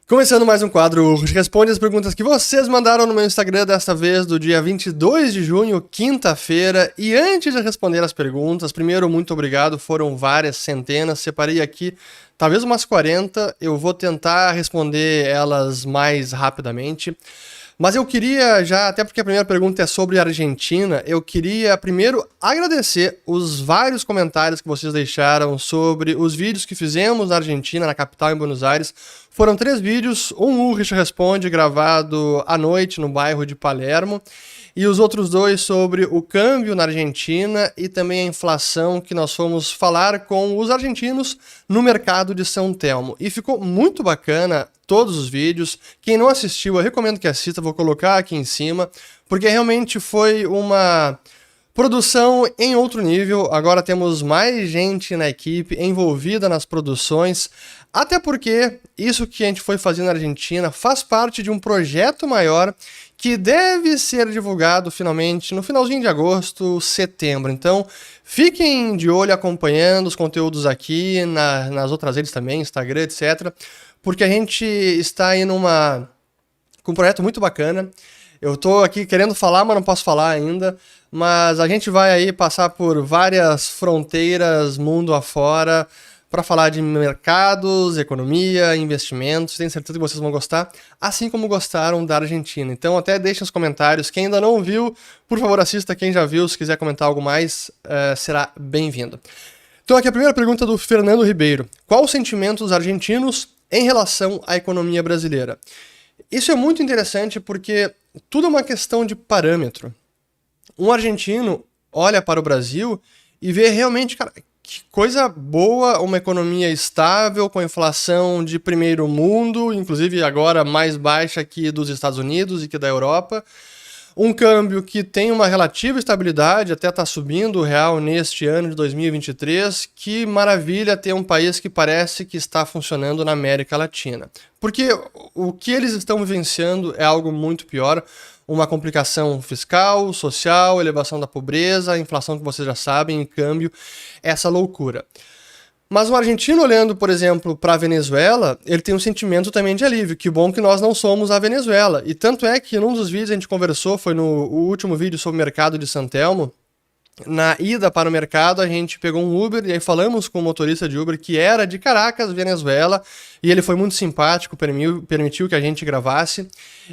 Começando mais um quadro Responde as perguntas que vocês mandaram no meu Instagram, desta vez do dia 22 de junho, quinta-feira. E antes de responder as perguntas, primeiro, muito obrigado, foram várias centenas, separei aqui talvez umas 40, eu vou tentar responder elas mais rapidamente. Mas eu queria já, até porque a primeira pergunta é sobre a Argentina, eu queria primeiro agradecer os vários comentários que vocês deixaram sobre os vídeos que fizemos na Argentina, na capital, em Buenos Aires. Foram 3 vídeos, um Ulrich Responde, gravado à noite no bairro de Palermo, e os outros 2 sobre o câmbio na Argentina e também a inflação, que nós fomos falar com os argentinos no mercado de São Telmo. E ficou muito bacana todos os vídeos. Quem não assistiu, eu recomendo que assista, vou colocar aqui em cima, porque realmente foi uma produção em outro nível. Agora temos mais gente na equipe envolvida nas produções, até porque isso que a gente foi fazer na Argentina faz parte de um projeto maior que deve ser divulgado finalmente no finalzinho de agosto, setembro. Então, fiquem de olho acompanhando os conteúdos aqui, nas outras redes também, Instagram, etc. Porque a gente está aí com um projeto muito bacana. Eu tô aqui querendo falar, mas não posso falar ainda. Mas a gente vai aí passar por várias fronteiras mundo afora para falar de mercados, economia, investimentos. Tenho certeza que vocês vão gostar, assim como gostaram da Argentina. Então até deixem nos comentários. Quem ainda não viu, por favor assista. Quem já viu, se quiser comentar algo mais, será bem-vindo. Então aqui a primeira pergunta do Fernando Ribeiro. Qual o sentimento dos argentinos em relação à economia brasileira? Isso é muito interessante porque tudo é uma questão de parâmetro. Um argentino olha para o Brasil e vê realmente, cara, que coisa boa, uma economia estável, com inflação de primeiro mundo, inclusive agora mais baixa que dos Estados Unidos e que da Europa. Um câmbio que tem uma relativa estabilidade, até está subindo o real neste ano de 2023. Que maravilha ter um país que parece que está funcionando na América Latina. Porque o que eles estão vivenciando é algo muito pior. Uma complicação fiscal, social, elevação da pobreza, a inflação que vocês já sabem, em câmbio, essa loucura. Mas o argentino olhando, por exemplo, para a Venezuela, ele tem um sentimento também de alívio. Que bom que nós não somos a Venezuela. E tanto é que num dos vídeos a gente conversou, foi no último vídeo sobre o mercado de São Telmo. Na ida para o mercado, a gente pegou um Uber e aí falamos com o motorista de Uber que era de Caracas, Venezuela, e ele foi muito simpático, permitiu que a gente gravasse.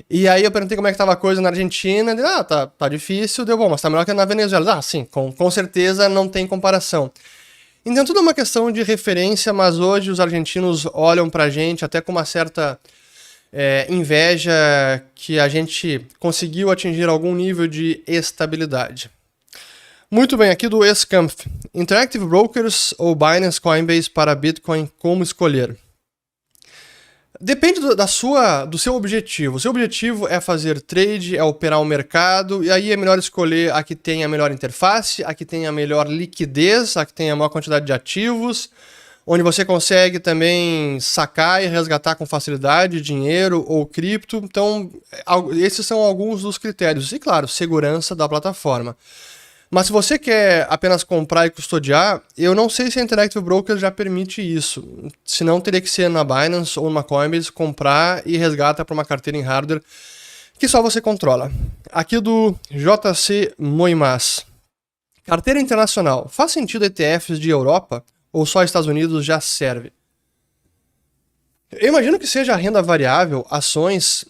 E aí eu perguntei como é que estava a coisa na Argentina, ele, tá difícil, deu bom, mas tá melhor que na Venezuela. Sim, com certeza não tem comparação. Então tudo é uma questão de referência, mas hoje os argentinos olham pra gente até com uma certa inveja que a gente conseguiu atingir algum nível de estabilidade. Muito bem, aqui do Eskampf. Interactive Brokers ou Binance Coinbase para Bitcoin, como escolher? Depende do seu objetivo. O seu objetivo é fazer trade, é operar o mercado, e aí é melhor escolher a que tem a melhor interface, a que tem a melhor liquidez, a que tem a maior quantidade de ativos, onde você consegue também sacar e resgatar com facilidade dinheiro ou cripto. Então, esses são alguns dos critérios. E claro, segurança da plataforma. Mas se você quer apenas comprar e custodiar, eu não sei se a Interactive Brokers já permite isso. Senão teria que ser na Binance ou numa Coinbase, comprar e resgata para uma carteira em hardware que só você controla. Aqui do JC Moimas. Carteira internacional. Faz sentido ETFs de Europa ou só Estados Unidos já serve? Eu imagino que seja a renda variável, ações.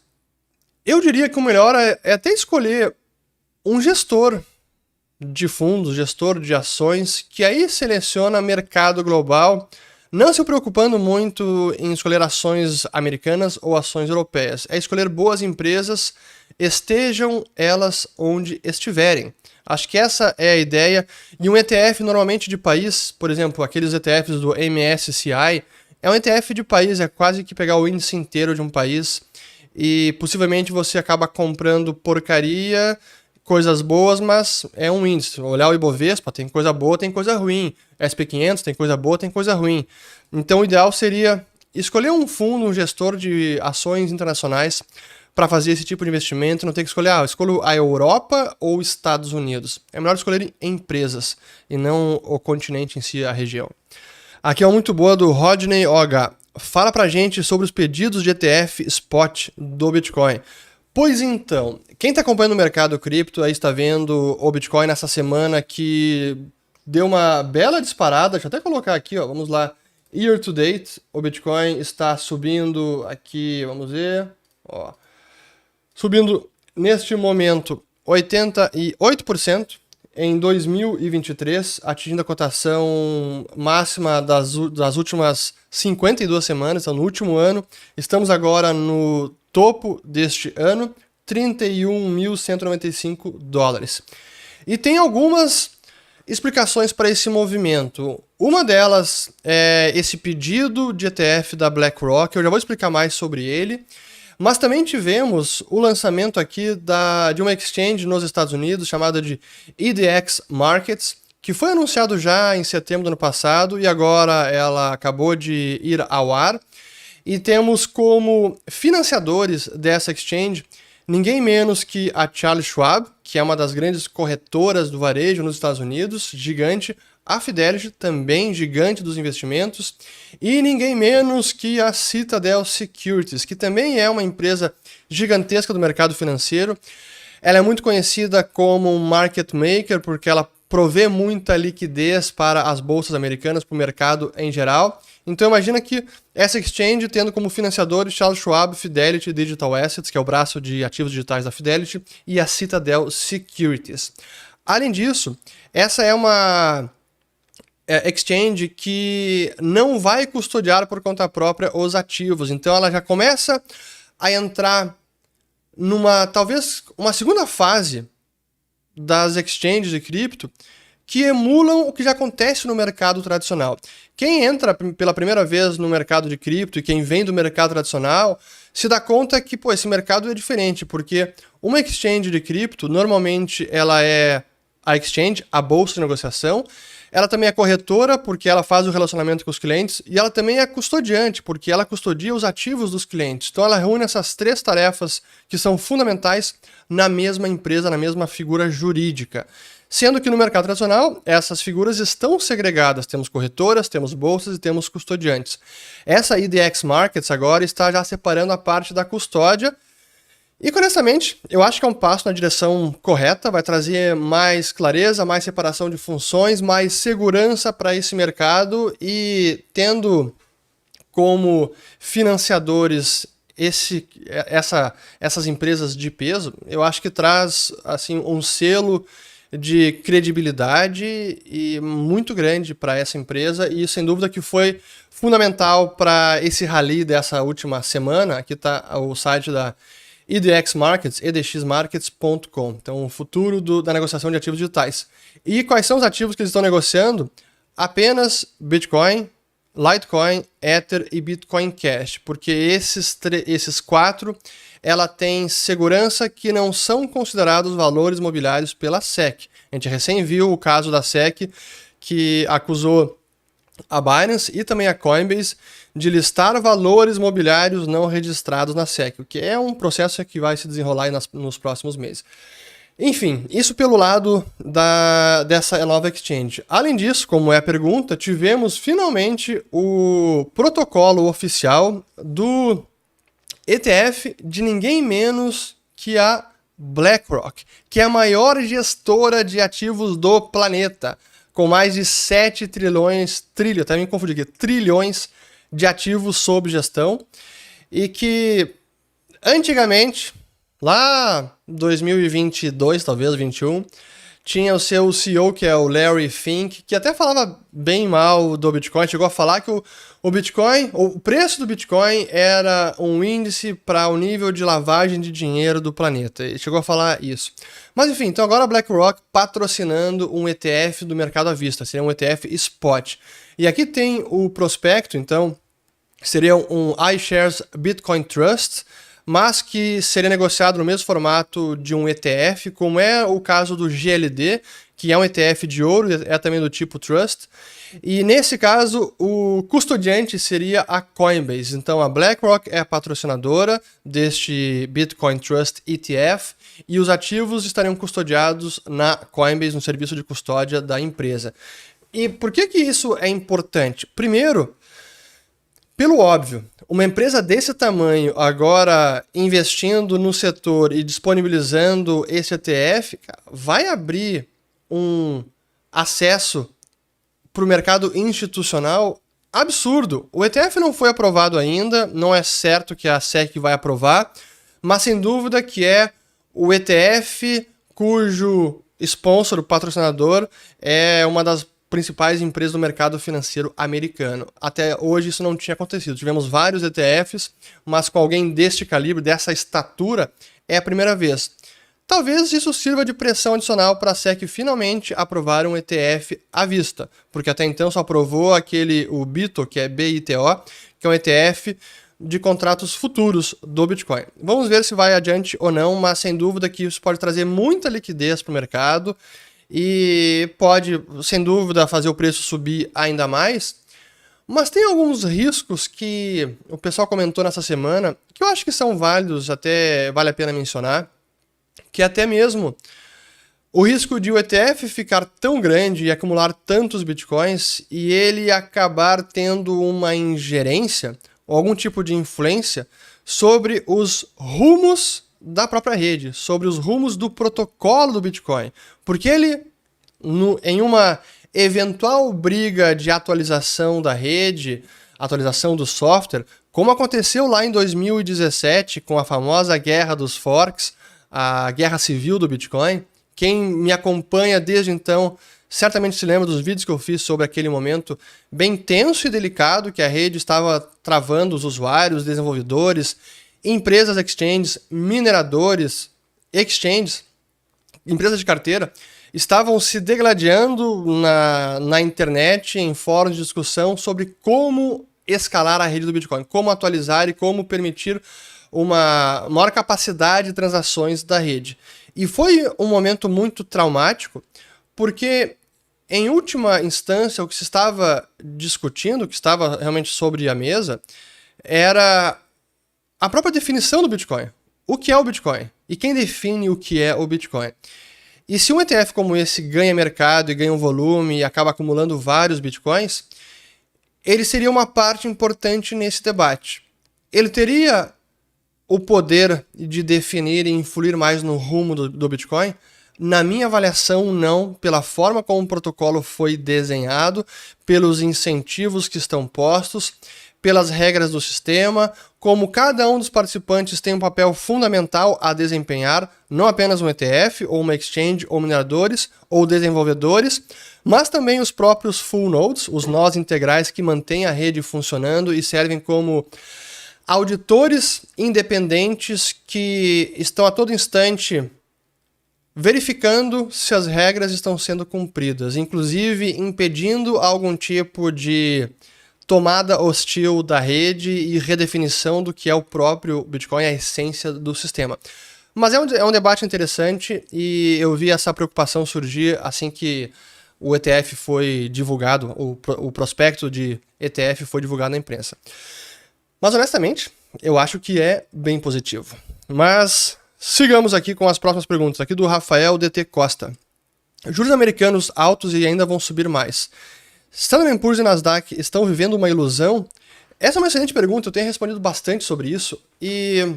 Eu diria que o melhor é até escolher um gestor de fundos, gestor de ações, que aí seleciona mercado global, não se preocupando muito em escolher ações americanas ou ações europeias. É escolher boas empresas, estejam elas onde estiverem. Acho que essa é a ideia. E um ETF normalmente de país, por exemplo, aqueles ETFs do MSCI, é um ETF de país, é quase que pegar o índice inteiro de um país e possivelmente você acaba comprando porcaria, coisas boas, mas é um índice. Olhar o Ibovespa, tem coisa boa, tem coisa ruim. SP500 tem coisa boa, tem coisa ruim. Então o ideal seria escolher um fundo, um gestor de ações internacionais para fazer esse tipo de investimento. Não ter que escolher, escolho a Europa ou Estados Unidos. É melhor escolher empresas e não o continente em si, a região. Aqui é uma muito boa do Rodney OH. fala pra gente sobre os pedidos de ETF Spot do Bitcoin. Pois então, quem está acompanhando o mercado cripto aí está vendo o Bitcoin nessa semana que deu uma bela disparada. Deixa eu até colocar aqui, ó, vamos lá. Year to date, o Bitcoin está subindo aqui, vamos ver, ó, subindo neste momento 88% em 2023, atingindo a cotação máxima das últimas 52 semanas, então no último ano. Estamos agora no topo deste ano, 31.195 dólares. E tem algumas explicações para esse movimento. Uma delas é esse pedido de ETF da BlackRock, eu já vou explicar mais sobre ele. Mas também tivemos o lançamento aqui de uma exchange nos Estados Unidos chamada de IDX Markets, que foi anunciado já em setembro do ano passado e agora ela acabou de ir ao ar. E temos como financiadores dessa exchange ninguém menos que a Charles Schwab, que é uma das grandes corretoras do varejo nos Estados Unidos, gigante, a Fidelity, também gigante dos investimentos, e ninguém menos que a Citadel Securities, que também é uma empresa gigantesca do mercado financeiro. Ela é muito conhecida como um market maker, porque ela provê muita liquidez para as bolsas americanas, para o mercado em geral. Então imagina que essa exchange tendo como financiadores Charles Schwab, Fidelity Digital Assets, que é o braço de ativos digitais da Fidelity, e a Citadel Securities. Além disso, essa é uma exchange que não vai custodiar por conta própria os ativos. Então ela já começa a entrar numa, talvez, uma segunda fase das exchanges de cripto que emulam o que já acontece no mercado tradicional. Quem entra pela primeira vez no mercado de cripto e quem vem do mercado tradicional se dá conta que esse mercado é diferente, porque uma exchange de cripto, normalmente ela é a exchange, a bolsa de negociação. Ela também é corretora, porque ela faz o relacionamento com os clientes, e ela também é custodiante, porque ela custodia os ativos dos clientes. Então ela reúne essas três tarefas que são fundamentais na mesma empresa, na mesma figura jurídica. Sendo que no mercado tradicional, essas figuras estão segregadas. Temos corretoras, temos bolsas e temos custodiantes. Essa IDX Markets agora está já separando a parte da custódia. E, honestamente, eu acho que é um passo na direção correta, vai trazer mais clareza, mais separação de funções, mais segurança para esse mercado e tendo como financiadores essas empresas de peso, eu acho que traz assim, um selo de credibilidade e muito grande para essa empresa e sem dúvida que foi fundamental para esse rally dessa última semana. Aqui está o site da IDX Markets, edxmarkets.com. Então, o futuro da negociação de ativos digitais. E quais são os ativos que eles estão negociando? Apenas Bitcoin, Litecoin, Ether e Bitcoin Cash, porque esses quatro, ela tem segurança que não são considerados valores imobiliários pela SEC. A gente recém viu o caso da SEC, que acusou a Binance e também a Coinbase de listar valores mobiliários não registrados na SEC, o que é um processo que vai se desenrolar aí nos próximos meses. Enfim, isso pelo lado dessa nova exchange. Além disso, como é a pergunta, tivemos finalmente o protocolo oficial do ETF de ninguém menos que a BlackRock, que é a maior gestora de ativos do planeta, com mais de 7 trilhões, até me confundi aqui, trilhões de ativos sob gestão, e que antigamente, lá em 2022, talvez 2021, tinha o seu CEO, que é o Larry Fink, que até falava bem mal do Bitcoin, chegou a falar que o Bitcoin, o preço do Bitcoin era um índice para o nível de lavagem de dinheiro do planeta. Ele chegou a falar isso. Mas enfim, então agora a BlackRock patrocinando um ETF do mercado à vista, seria um ETF Spot. E aqui tem o prospecto, então, seria um iShares Bitcoin Trust, mas que seria negociado no mesmo formato de um ETF, como é o caso do GLD, que é um ETF de ouro, é também do tipo Trust. E nesse caso, o custodiante seria a Coinbase. Então a BlackRock é a patrocinadora deste Bitcoin Trust ETF e os ativos estariam custodiados na Coinbase, no serviço de custódia da empresa. E por que isso é importante? Primeiro, Pelo óbvio, uma empresa desse tamanho agora investindo no setor e disponibilizando esse ETF, cara, vai abrir um acesso para o mercado institucional absurdo. O ETF não foi aprovado ainda, não é certo que a SEC vai aprovar, mas sem dúvida que é o ETF cujo sponsor, o patrocinador, é uma das principais empresas do mercado financeiro americano. Até hoje isso não tinha acontecido. Tivemos vários ETFs, mas com alguém deste calibre, dessa estatura, é a primeira vez. Talvez isso sirva de pressão adicional para a SEC finalmente aprovar um ETF à vista, porque até então só aprovou o BITO, que é BITO, que é um ETF de contratos futuros do Bitcoin. Vamos ver se vai adiante ou não, mas sem dúvida que isso pode trazer muita liquidez para o mercado e pode, sem dúvida, fazer o preço subir ainda mais. Mas tem alguns riscos que o pessoal comentou nessa semana, que eu acho que são válidos, até vale a pena mencionar, que até mesmo o risco de o ETF ficar tão grande e acumular tantos bitcoins e ele acabar tendo uma ingerência ou algum tipo de influência sobre os rumos da própria rede, sobre os rumos do protocolo do Bitcoin. Porque ele, em uma eventual briga de atualização da rede, atualização do software, como aconteceu lá em 2017 com a famosa guerra dos forks, a guerra civil do Bitcoin. Quem me acompanha desde então certamente se lembra dos vídeos que eu fiz sobre aquele momento bem tenso e delicado que a rede estava travando os usuários, desenvolvedores, empresas exchanges, mineradores, exchanges, empresas de carteira, estavam se degladiando na internet, em fóruns de discussão sobre como escalar a rede do Bitcoin, como atualizar e como permitir uma maior capacidade de transações da rede. E foi um momento muito traumático, porque, em última instância, o que se estava discutindo, o que estava realmente sobre a mesa, era a própria definição do Bitcoin. O que é o Bitcoin? E quem define o que é o Bitcoin? E se um ETF como esse ganha mercado e ganha um volume e acaba acumulando vários Bitcoins, ele seria uma parte importante nesse debate. Ele teria o poder de definir e influir mais no rumo do Bitcoin? Na minha avaliação, não, pela forma como o protocolo foi desenhado, pelos incentivos que estão postos, pelas regras do sistema, como cada um dos participantes tem um papel fundamental a desempenhar, não apenas um ETF, ou uma exchange, ou mineradores, ou desenvolvedores, mas também os próprios full nodes, os nós integrais que mantêm a rede funcionando e servem como auditores independentes que estão a todo instante verificando se as regras estão sendo cumpridas, inclusive impedindo algum tipo de tomada hostil da rede e redefinição do que é o próprio Bitcoin, a essência do sistema. Mas é um debate interessante e eu vi essa preocupação surgir assim que o ETF foi divulgado, o prospecto de ETF foi divulgado na imprensa. Mas, honestamente, eu acho que é bem positivo. Mas sigamos aqui com as próximas perguntas. Aqui do Rafael DT Costa. Juros americanos altos e ainda vão subir mais. Standard & Poor's e Nasdaq estão vivendo uma ilusão? Essa é uma excelente pergunta, eu tenho respondido bastante sobre isso. E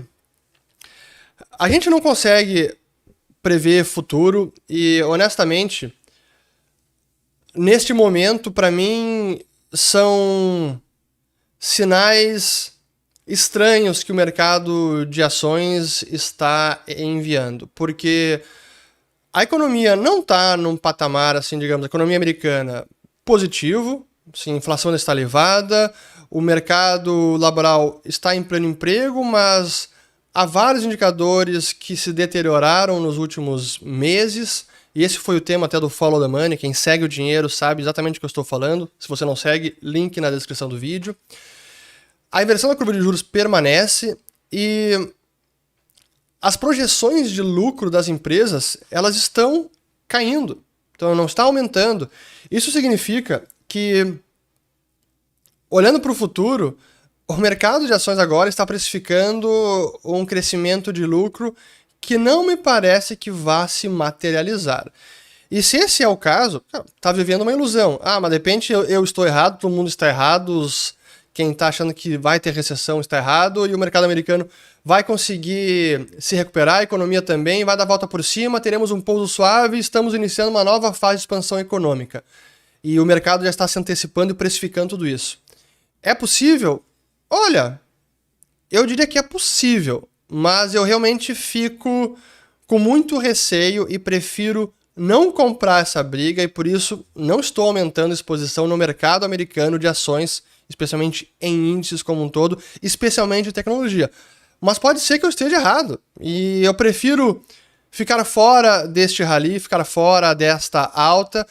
a gente não consegue prever futuro e, honestamente, neste momento, para mim, são sinais estranhos que o mercado de ações está enviando, porque a economia não está num patamar, assim, digamos, a economia americana positivo, assim, a inflação está elevada, o mercado laboral está em pleno emprego, mas há vários indicadores que se deterioraram nos últimos meses, e esse foi o tema até do Follow the Money, quem segue o dinheiro sabe exatamente o que eu estou falando, se você não segue, link na descrição do vídeo. A inversão da curva de juros permanece e as projeções de lucro das empresas, elas estão caindo, então não está aumentando. Isso significa que, olhando para o futuro, o mercado de ações agora está precificando um crescimento de lucro que não me parece que vá se materializar. E se esse é o caso, está vivendo uma ilusão. Ah, mas de repente eu estou errado, todo mundo está errado, quem está achando que vai ter recessão está errado, e o mercado americano vai conseguir se recuperar, a economia também vai dar a volta por cima, teremos um pouso suave e estamos iniciando uma nova fase de expansão econômica. E o mercado já está se antecipando e precificando tudo isso. É possível? Olha, eu diria que é possível, mas eu realmente fico com muito receio e prefiro não comprar essa briga e por isso não estou aumentando a exposição no mercado americano de ações, especialmente em índices como um todo, especialmente em tecnologia. Mas pode ser que eu esteja errado e eu prefiro ficar fora deste rally, ficar fora desta alta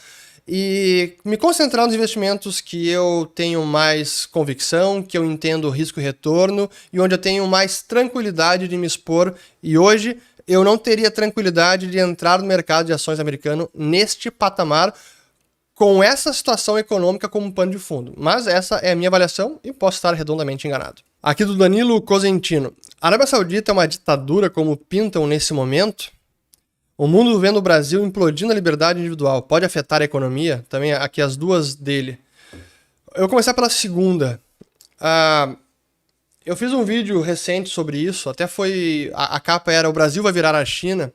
e me concentrar nos investimentos que eu tenho mais convicção, que eu entendo risco e retorno e onde eu tenho mais tranquilidade de me expor. E hoje eu não teria tranquilidade de entrar no mercado de ações americano neste patamar com essa situação econômica como um pano de fundo. Mas essa é a minha avaliação e posso estar redondamente enganado. Aqui do Danilo Cosentino. A Arábia Saudita é uma ditadura como pintam nesse momento? O mundo vendo o Brasil implodindo a liberdade individual pode afetar a economia? Também aqui as duas dele. Eu vou começar pela segunda. Eu fiz um vídeo recente sobre isso, até foi... A capa era "O Brasil vai virar a China",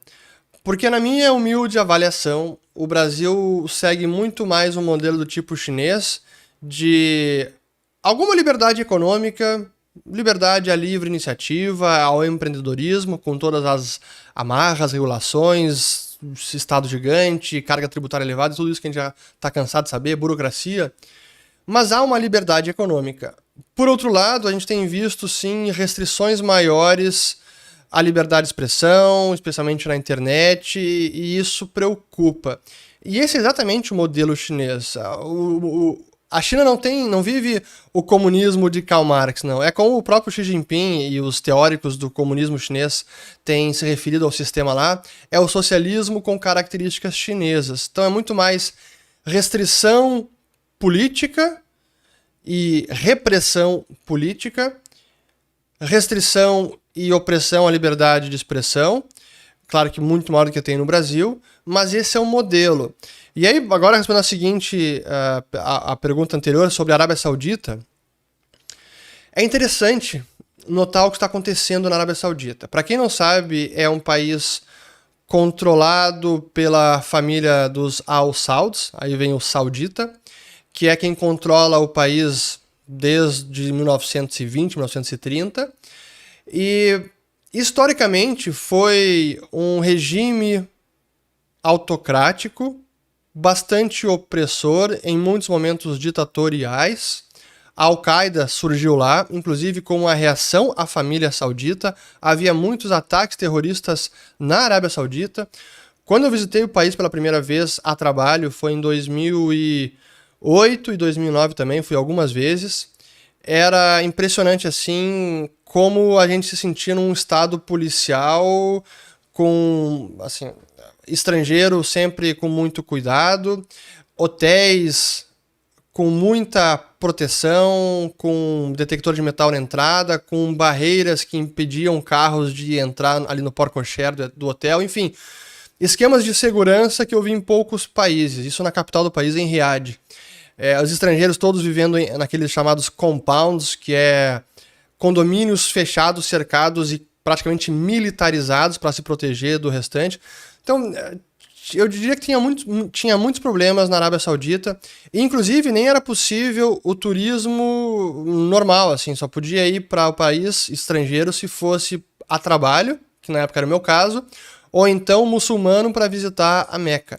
porque na minha humilde avaliação, o Brasil segue muito mais um modelo do tipo chinês, de alguma liberdade econômica, liberdade à livre iniciativa, ao empreendedorismo, com todas as amarras, regulações, Estado gigante, carga tributária elevada, tudo isso que a gente já está cansado de saber, burocracia. Mas há uma liberdade econômica. Por outro lado, a gente tem visto, sim, restrições maiores à liberdade de expressão, especialmente na internet, e isso preocupa. E esse é exatamente o modelo chinês. A China não vive o comunismo de Karl Marx, não. É como o próprio Xi Jinping e os teóricos do comunismo chinês têm se referido ao sistema lá. É o socialismo com características chinesas. Então é muito mais restrição política e repressão política, restrição e opressão à liberdade de expressão, claro que muito maior do que tem no Brasil, mas esse é o modelo. E aí, agora respondendo a pergunta anterior sobre a Arábia Saudita, é interessante notar o que está acontecendo na Arábia Saudita. Para quem não sabe, é um país controlado pela família dos Al Sauds, aí vem o saudita, que é quem controla o país desde 1920, 1930, e historicamente foi um regime autocrático, bastante opressor, em muitos momentos ditatoriais. A Al-Qaeda surgiu lá, inclusive com uma reação à família saudita. Havia muitos ataques terroristas na Arábia Saudita. Quando eu visitei o país pela primeira vez a trabalho, foi em 2008 e 2009 também, fui algumas vezes. Era impressionante, assim, como a gente se sentia num estado policial com, assim, estrangeiro sempre com muito cuidado, hotéis com muita proteção, com detector de metal na entrada, com barreiras que impediam carros de entrar ali no porte-cochere do hotel, enfim, esquemas de segurança que eu vi em poucos países, isso na capital do país, em Riad. Os estrangeiros todos vivendo naqueles chamados compounds, que é condomínios fechados, cercados e praticamente militarizados para se proteger do restante. Então, eu diria que tinha muitos problemas na Arábia Saudita, e inclusive nem era possível o turismo normal, assim, só podia ir para o país estrangeiro se fosse a trabalho, que na época era o meu caso, ou então muçulmano para visitar a Meca,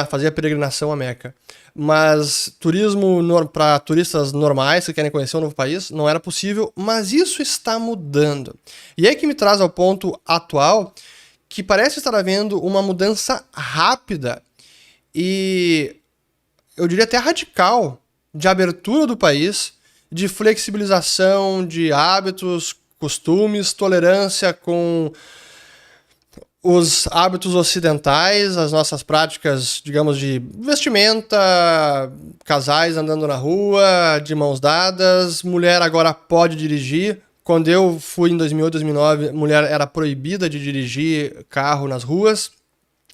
fazer a peregrinação a Meca. Mas turismo para turistas normais que querem conhecer um novo país não era possível, mas isso está mudando. E é que me traz ao ponto atual, que parece estar havendo uma mudança rápida e, eu diria até radical, de abertura do país, de flexibilização de hábitos, costumes, tolerância com os hábitos ocidentais, as nossas práticas, digamos, de vestimenta, casais andando na rua, de mãos dadas, mulher agora pode dirigir. Quando eu fui em 2008, 2009, mulher era proibida de dirigir carro nas ruas.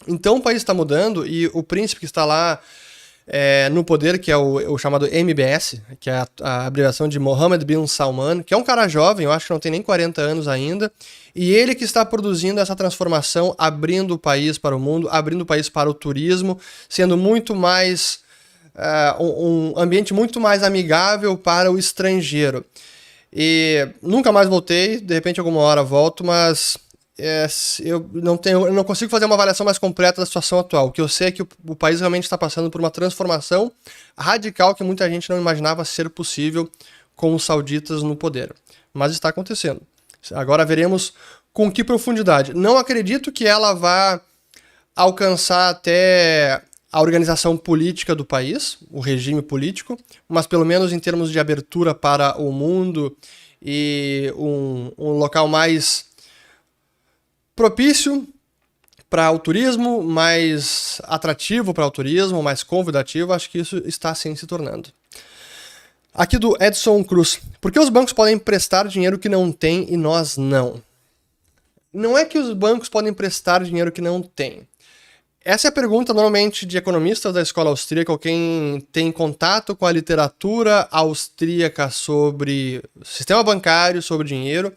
Então o país está mudando e o príncipe que está lá no poder, que é o chamado MBS, que é a abreviação de Mohammed bin Salman, que é um cara jovem, eu acho que não tem nem 40 anos ainda, e ele que está produzindo essa transformação, abrindo o país para o mundo, abrindo o país para o turismo, sendo muito mais um ambiente muito mais amigável para o estrangeiro. E nunca mais voltei, de repente alguma hora volto, mas eu não consigo fazer uma avaliação mais completa da situação atual. O que eu sei é que o país realmente está passando por uma transformação radical que muita gente não imaginava ser possível com os sauditas no poder. Mas está acontecendo. Agora veremos com que profundidade. Não acredito que ela vá alcançar até a organização política do país, o regime político, mas pelo menos em termos de abertura para o mundo e um local mais propício para o turismo, mais atrativo para o turismo, mais convidativo, acho que isso está sim se tornando. Aqui do Edson Cruz. Por que os bancos podem emprestar dinheiro que não têm e nós não? Não é que os bancos podem emprestar dinheiro que não têm. Essa é a pergunta normalmente de economistas da escola austríaca ou quem tem contato com a literatura austríaca sobre sistema bancário, sobre dinheiro.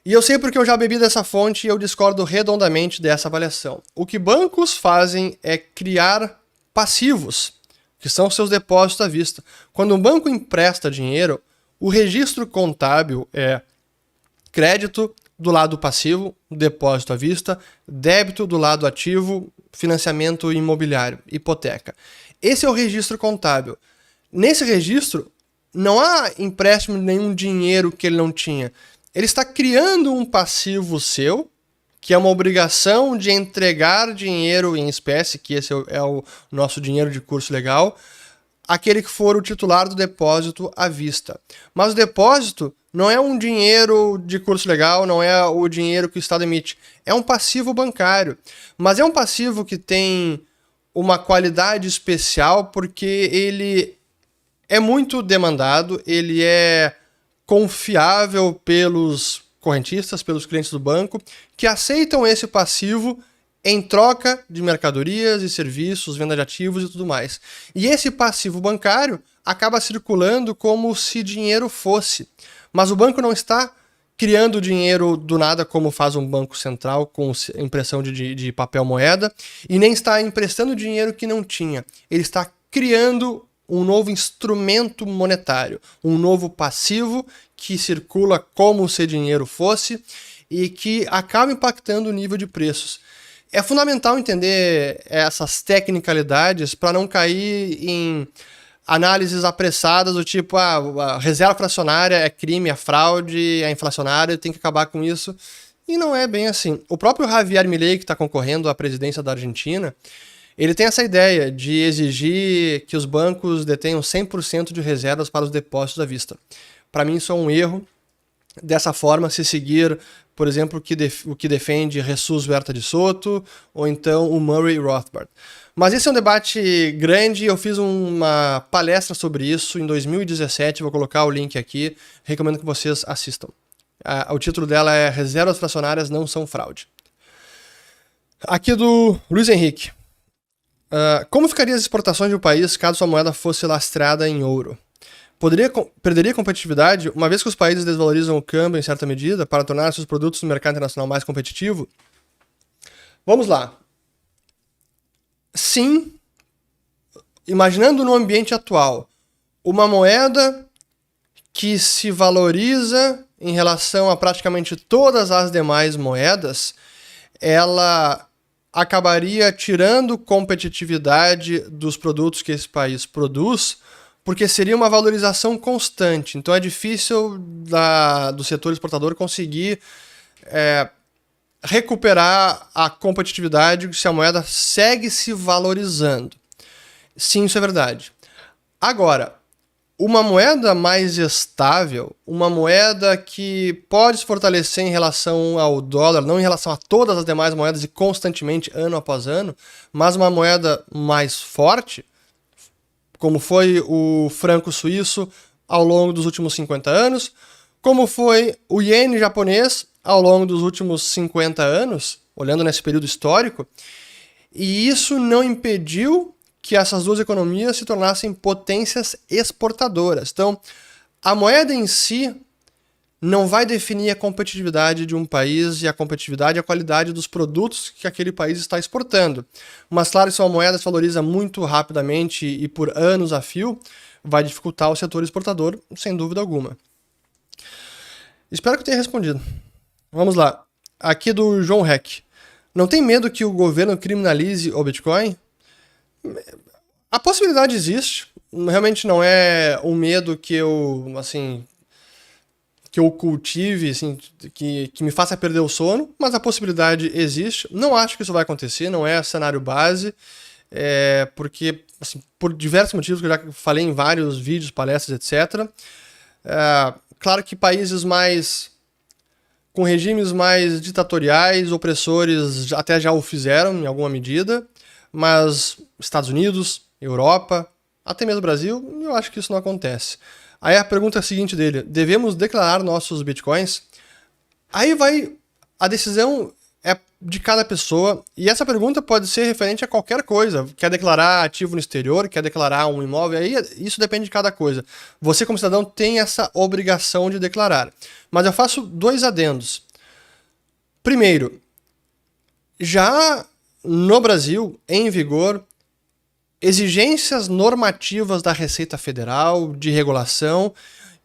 E eu sei porque eu já bebi dessa fonte e eu discordo redondamente dessa avaliação. O que bancos fazem é criar passivos, que são seus depósitos à vista. Quando um banco empresta dinheiro, o registro contábil é crédito do lado passivo, depósito à vista, débito do lado ativo, financiamento imobiliário, hipoteca. Esse é o registro contábil. Nesse registro, não há empréstimo de nenhum dinheiro que ele não tinha. Ele está criando um passivo seu, que é uma obrigação de entregar dinheiro em espécie, que esse é o nosso dinheiro de curso legal, aquele que for o titular do depósito à vista. Mas o depósito não é um dinheiro de curso legal, não é o dinheiro que o Estado emite. É um passivo bancário. Mas é um passivo que tem uma qualidade especial porque ele é muito demandado, ele é confiável pelos correntistas, pelos clientes do banco, que aceitam esse passivo em troca de mercadorias e serviços, venda de ativos e tudo mais. E esse passivo bancário acaba circulando como se dinheiro fosse. Mas o banco não está criando dinheiro do nada como faz um banco central com impressão de papel moeda e nem está emprestando dinheiro que não tinha. Ele está criando um novo instrumento monetário, um novo passivo que circula como se dinheiro fosse e que acaba impactando o nível de preços. É fundamental entender essas tecnicalidades para não cair em análises apressadas do tipo, a reserva fracionária é crime, é fraude, é inflacionária, tem que acabar com isso. E não é bem assim. O próprio Javier Milei, que está concorrendo à presidência da Argentina, ele tem essa ideia de exigir que os bancos detenham 100% de reservas para os depósitos à vista. Para mim isso é um erro. Dessa forma, se seguir, por exemplo, o que defende Jesus Huerta de Soto ou então o Murray Rothbard. Mas esse é um debate grande, eu fiz uma palestra sobre isso em 2017, vou colocar o link aqui, recomendo que vocês assistam. O título dela é Reservas Fracionárias Não São Fraude. Aqui do Luiz Henrique. Como ficariam as exportações de um país caso sua moeda fosse lastreada em ouro? Perderia competitividade, uma vez que os países desvalorizam o câmbio em certa medida para tornar seus produtos no mercado internacional mais competitivo? Vamos lá. Sim, imaginando no ambiente atual, uma moeda que se valoriza em relação a praticamente todas as demais moedas, ela acabaria tirando competitividade dos produtos que esse país produz, porque seria uma valorização constante. Então é difícil do setor exportador conseguir recuperar a competitividade se a moeda segue se valorizando. Sim, isso é verdade. Agora, uma moeda mais estável, uma moeda que pode se fortalecer em relação ao dólar, não em relação a todas as demais moedas e constantemente, ano após ano, mas uma moeda mais forte, como foi o franco suíço ao longo dos últimos 50 anos, como foi o iene japonês ao longo dos últimos 50 anos, olhando nesse período histórico, e isso não impediu que essas duas economias se tornassem potências exportadoras. Então, a moeda em si não vai definir a competitividade de um país e a competitividade e a qualidade dos produtos que aquele país está exportando. Mas, claro, se uma moeda se valoriza muito rapidamente e por anos a fio, vai dificultar o setor exportador, sem dúvida alguma. Espero que eu tenha respondido. Vamos lá. Aqui do João Heck. Não tem medo que o governo criminalize o Bitcoin? A possibilidade existe. Realmente não é um medo que eu cultive, assim, que me faça perder o sono, mas a possibilidade existe. Não acho que isso vai acontecer, não é cenário base, porque, assim, por diversos motivos que eu já falei em vários vídeos, palestras, etc. Claro que países com regimes mais ditatoriais, opressores, até já o fizeram em alguma medida, mas Estados Unidos, Europa, até mesmo Brasil, eu acho que isso não acontece. Aí a pergunta seguinte dele, devemos declarar nossos bitcoins? Aí a decisão é de cada pessoa, e essa pergunta pode ser referente a qualquer coisa. Quer declarar ativo no exterior, quer declarar um imóvel, aí isso depende de cada coisa. Você, como cidadão, tem essa obrigação de declarar. Mas eu faço 2 adendos. Primeiro, já no Brasil, em vigor, exigências normativas da Receita Federal, de regulação,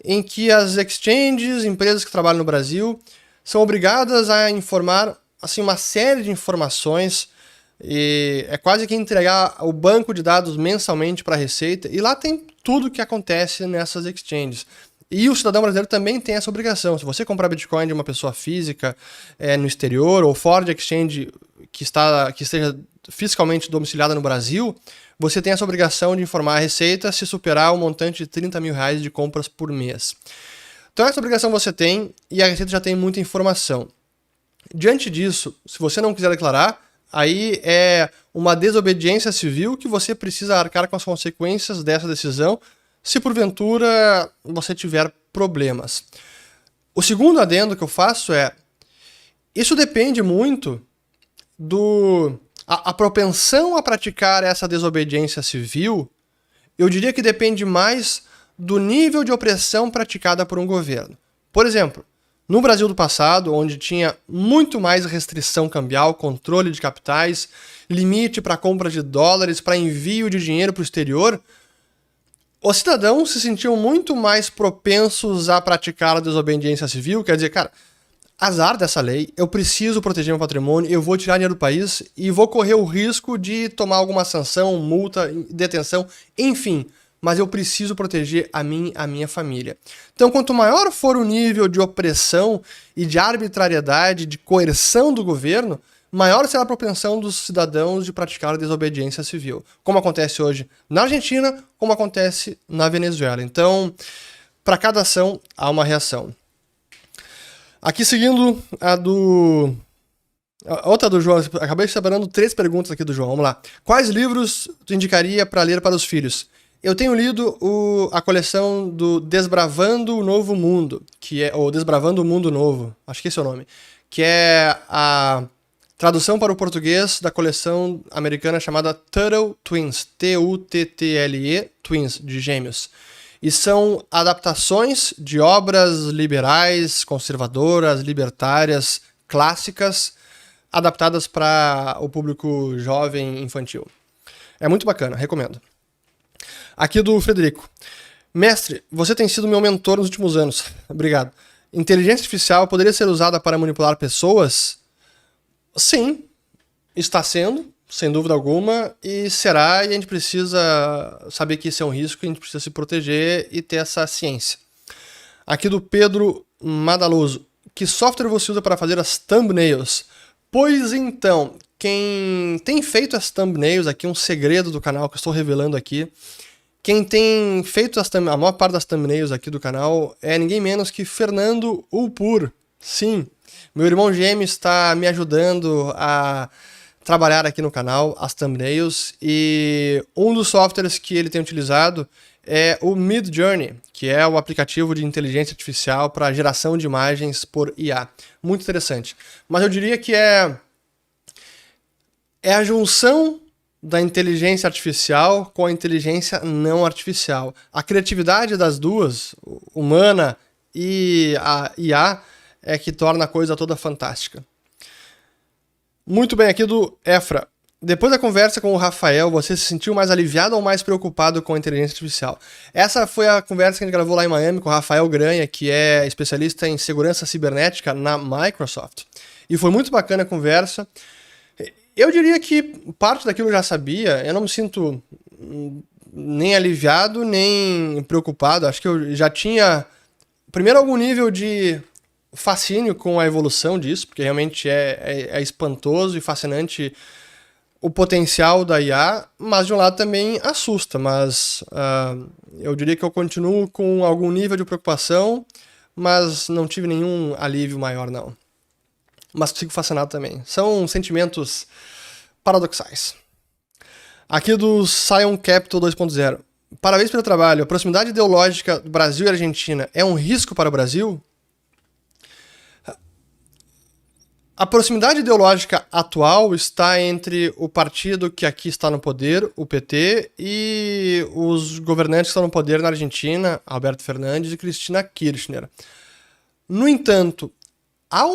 em que as exchanges, empresas que trabalham no Brasil, são obrigadas a informar assim, uma série de informações, e é quase que entregar o banco de dados mensalmente para a Receita, e lá tem tudo o que acontece nessas exchanges. E o cidadão brasileiro também tem essa obrigação. Se você comprar Bitcoin de uma pessoa física no exterior, ou fora de exchange que esteja fiscalmente domiciliada no Brasil, você tem essa obrigação de informar a Receita se superar um montante de 30 mil reais de compras por mês. Então essa obrigação você tem, e a Receita já tem muita informação. Diante disso, se você não quiser declarar, aí é uma desobediência civil que você precisa arcar com as consequências dessa decisão, se porventura você tiver problemas. O segundo adendo que eu faço isso depende muito a propensão a praticar essa desobediência civil, eu diria que depende mais do nível de opressão praticada por um governo. Por exemplo, no Brasil do passado, onde tinha muito mais restrição cambial, controle de capitais, limite para compra de dólares, para envio de dinheiro para o exterior, os cidadãos se sentiam muito mais propensos a praticar a desobediência civil, quer dizer, cara, azar dessa lei, eu preciso proteger meu patrimônio, eu vou tirar dinheiro do país e vou correr o risco de tomar alguma sanção, multa, detenção, enfim, mas eu preciso proteger a mim, a minha família. Então, quanto maior for o nível de opressão e de arbitrariedade, de coerção do governo, maior será a propensão dos cidadãos de praticar a desobediência civil, como acontece hoje na Argentina, como acontece na Venezuela. Então, para cada ação, há uma reação. Aqui seguindo outra do João, acabei separando 3 perguntas aqui do João, vamos lá. Quais livros tu indicaria para ler para os filhos? Eu tenho lido a coleção do Desbravando o Novo Mundo, ou Desbravando o Mundo Novo, acho que esse é o nome, que é a tradução para o português da coleção americana chamada Tuttle Twins, T-U-T-T-L-E, Twins, de gêmeos. E são adaptações de obras liberais, conservadoras, libertárias, clássicas, adaptadas para o público jovem infantil. É muito bacana, recomendo. Aqui do Frederico. Mestre, você tem sido meu mentor nos últimos anos. Obrigado. Inteligência artificial poderia ser usada para manipular pessoas? Sim, está sendo, sem dúvida alguma, e será, e a gente precisa saber que isso é um risco, a gente precisa se proteger e ter essa ciência. Aqui do Pedro Madaloso. Que software você usa para fazer as thumbnails? Pois então, quem tem feito as thumbnails aqui, um segredo do canal que eu estou revelando aqui, quem tem feito a maior parte das thumbnails aqui do canal é ninguém menos que Fernando Ulpur. Sim, meu irmão gêmeo está me ajudando a trabalhar aqui no canal, as thumbnails, e um dos softwares que ele tem utilizado é o Midjourney, que é o aplicativo de inteligência artificial para geração de imagens por IA. Muito interessante. Mas eu diria que é a junção da inteligência artificial com a inteligência não artificial. A criatividade das duas, humana e a IA, é que torna a coisa toda fantástica. Muito bem, aqui do Efra. Depois da conversa com o Rafael, você se sentiu mais aliviado ou mais preocupado com a inteligência artificial? Essa foi a conversa que a gente gravou lá em Miami com o Rafael Granha, que é especialista em segurança cibernética na Microsoft. E foi muito bacana a conversa. Eu diria que parte daquilo eu já sabia, eu não me sinto nem aliviado, nem preocupado. Acho que eu já tinha, primeiro, algum nível de fascínio com a evolução disso, porque realmente é espantoso e fascinante o potencial da IA, mas de um lado também assusta, mas eu diria que eu continuo com algum nível de preocupação, mas não tive nenhum alívio maior, não. Mas fico fascinado também. São sentimentos paradoxais. Aqui do Sion Capital 2.0. Parabéns pelo trabalho. A proximidade ideológica do Brasil e Argentina é um risco para o Brasil? A proximidade ideológica atual está entre o partido que aqui está no poder, o PT, e os governantes que estão no poder na Argentina, Alberto Fernandes e Cristina Kirchner. No entanto, há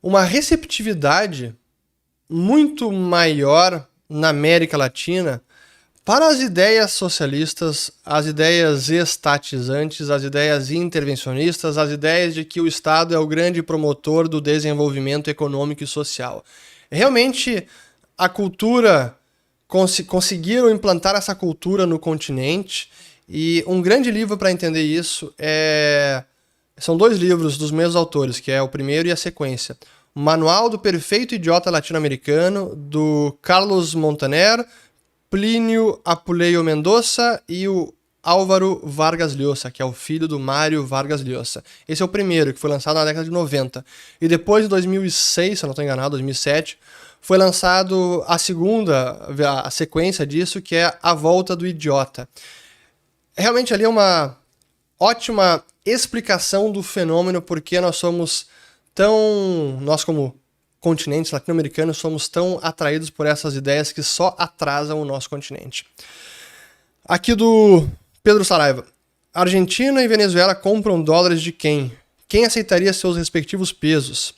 uma receptividade muito maior na América Latina para as ideias socialistas, as ideias estatizantes, as ideias intervencionistas, as ideias de que o Estado é o grande promotor do desenvolvimento econômico e social. Realmente, a cultura, conseguiram implantar essa cultura no continente, e um grande livro para entender isso são 2 livros dos mesmos autores, que é o primeiro e a sequência. O Manual do Perfeito Idiota Latino-Americano, do Carlos Montaner, Plínio Apuleio Mendonça e o Álvaro Vargas Llosa, que é o filho do Mário Vargas Llosa. Esse é o primeiro, que foi lançado na década de 90. E depois, em 2006, se eu não estou enganado, 2007, foi lançado a sequência disso, que é A Volta do Idiota. Realmente ali é uma ótima explicação do fenômeno, porque nós como continentes latino-americanos, somos tão atraídos por essas ideias que só atrasam o nosso continente. Aqui do Pedro Saraiva. Argentina e Venezuela compram dólares de quem? Quem aceitaria seus respectivos pesos?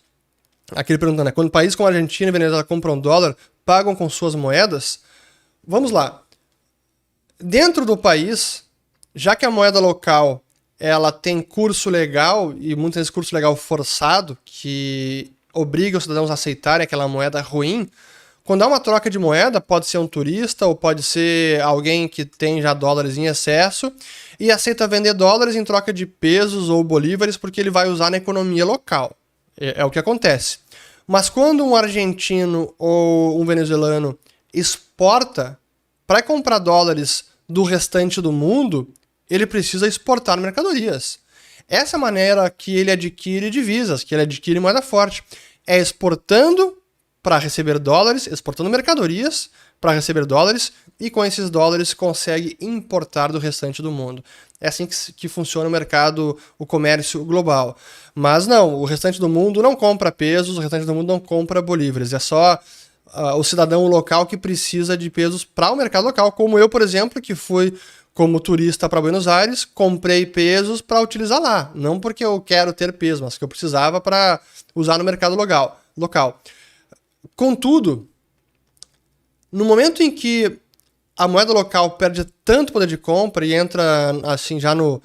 Aqui ele perguntando, né? Quando países como a Argentina e Venezuela compram dólar, pagam com suas moedas? Vamos lá. Dentro do país, já que a moeda local ela tem curso legal, e muitas vezes curso legal forçado, que obriga os cidadãos a aceitarem aquela moeda ruim, quando há uma troca de moeda, pode ser um turista ou pode ser alguém que tem já dólares em excesso e aceita vender dólares em troca de pesos ou bolívares porque ele vai usar na economia local. É o que acontece. Mas quando um argentino ou um venezuelano exporta para comprar dólares do restante do mundo, ele precisa exportar mercadorias. Essa é a maneira que ele adquire divisas, que ele adquire moeda forte. É exportando para receber dólares, exportando mercadorias para receber dólares, e com esses dólares consegue importar do restante do mundo. É assim que funciona o mercado, o comércio global. Mas não, o restante do mundo não compra pesos, o restante do mundo não compra bolívares. É só o cidadão local que precisa de pesos para o mercado local, como eu, por exemplo, que fui como turista para Buenos Aires, comprei pesos para utilizar lá. Não porque eu quero ter peso, mas que eu precisava para usar no mercado local. Contudo, no momento em que a moeda local perde tanto poder de compra e entra assim já no